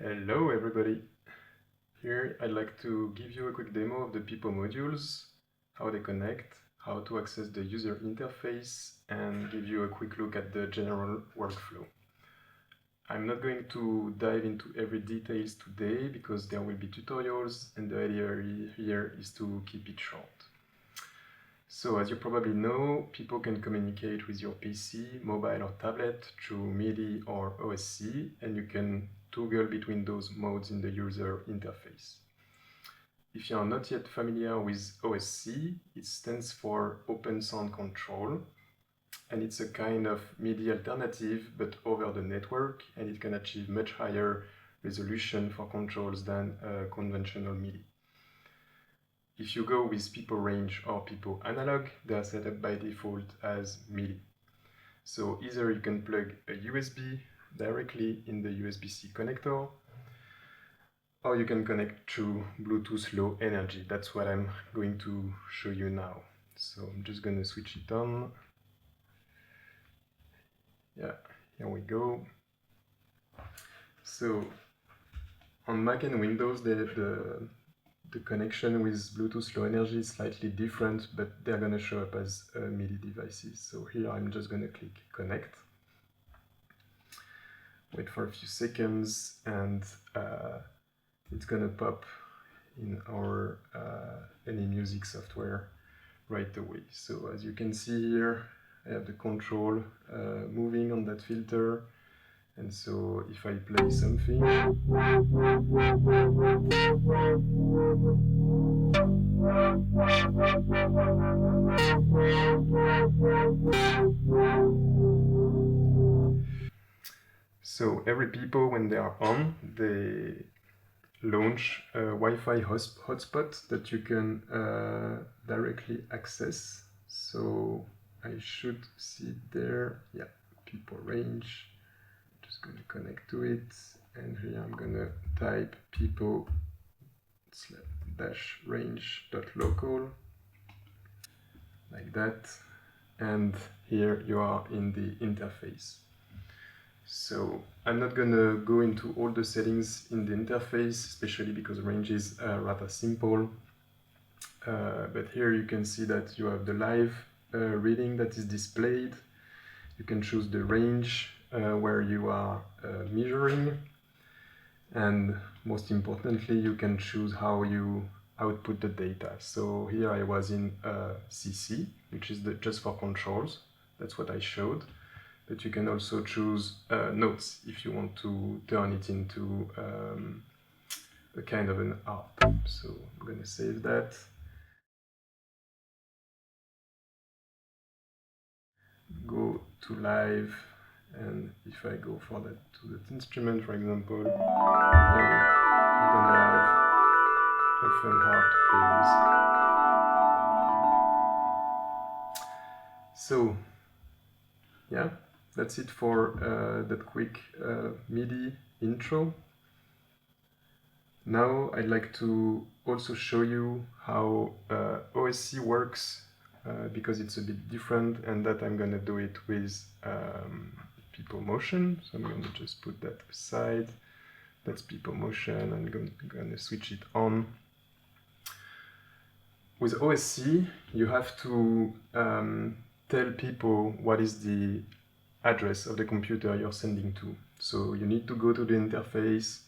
Hello everybody! Here I'd like to give you a quick demo of the Pipo modules, how they connect, how to access the user interface, and give you a quick look at the general workflow. I'm not going to dive into every details today because there will be tutorials and the idea here is to keep it short. So as you probably know, people can communicate with your PC, mobile or tablet through MIDI or OSC, and you can toggle between those modes in the user interface. If you are not yet familiar with OSC, it stands for Open Sound Control, and it's a kind of MIDI alternative but over the network, and it can achieve much higher resolution for controls than conventional MIDI. If you go with Pipo Range or Pipo Analog, they are set up by default as MIDI. So either you can plug a USB directly in the USB-C connector, or you can connect through Bluetooth Low Energy. That's what I'm going to show you now. So I'm just going to switch it on. Yeah, here we go. So on Mac and Windows, the connection with Bluetooth Low Energy is slightly different, but they're going to show up as MIDI devices. So here I'm just going to click Connect. Wait for a few seconds, and it's going to pop in our any music software right away. So as you can see here, I have the control moving on that filter. And so if I play something, so every Pipo, when they are on, they launch a Wi-Fi hotspot that you can directly access. So I should see it there. Yeah, Pipo range. Just going to connect to it, and here I'm going to type pipo -range.local like that, and here you are in the interface. So I'm not going to go into all the settings in the interface, especially because range is rather simple, but here you can see that you have the live reading that is displayed. You can choose the range where you are measuring, and most importantly, you can choose how you output the data. So here I was in CC, which is just for controls. That's what I showed. But you can also choose notes if you want to turn it into a kind of an art. So I'm going to save that. Go to live, and if I go for that to that instrument, for example, I'm gonna have a fun harp to play with. So yeah, that's it for that quick MIDI intro. Now I'd like to also show you how OSC works, because it's a bit different, and that I'm gonna do it with Pipo Motion. So I'm gonna just put that aside. That's Pipo Motion. I'm gonna switch it on. With OSC, you have to tell people what is the address of the computer you're sending to. So you need to go to the interface,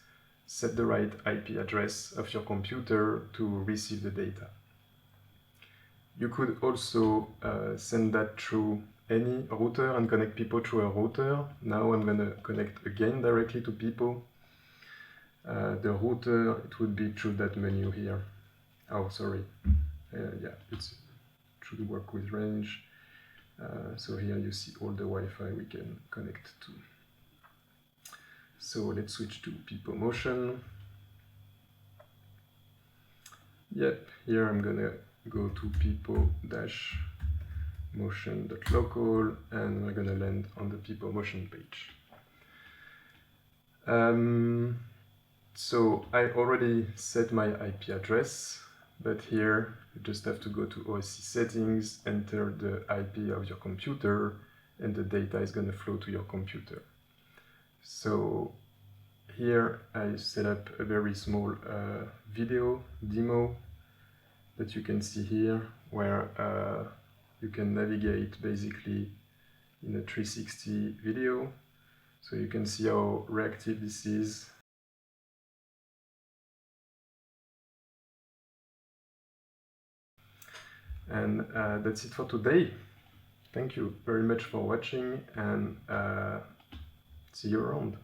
set the right IP address of your computer to receive the data. You could also send that through any router and connect Pipo through a router. Now I'm going to connect again directly to Pipo. The router, it would be through that menu here. Oh, sorry. Yeah, it's should work with range. So here you see all the Wi-Fi we can connect to. So let's switch to Pipo Motion. Yep, here I'm gonna go to pipo-motion.local, and we're gonna land on the Pipo Motion page. So I already set my IP address, but here you just have to go to OSC settings, enter the IP of your computer, and the data is going to flow to your computer. So Here I set up a very small video demo that you can see here, where you can navigate basically in a 360 video. So you can see how reactive this is. And that's it for today. Thank you very much for watching, and see you around.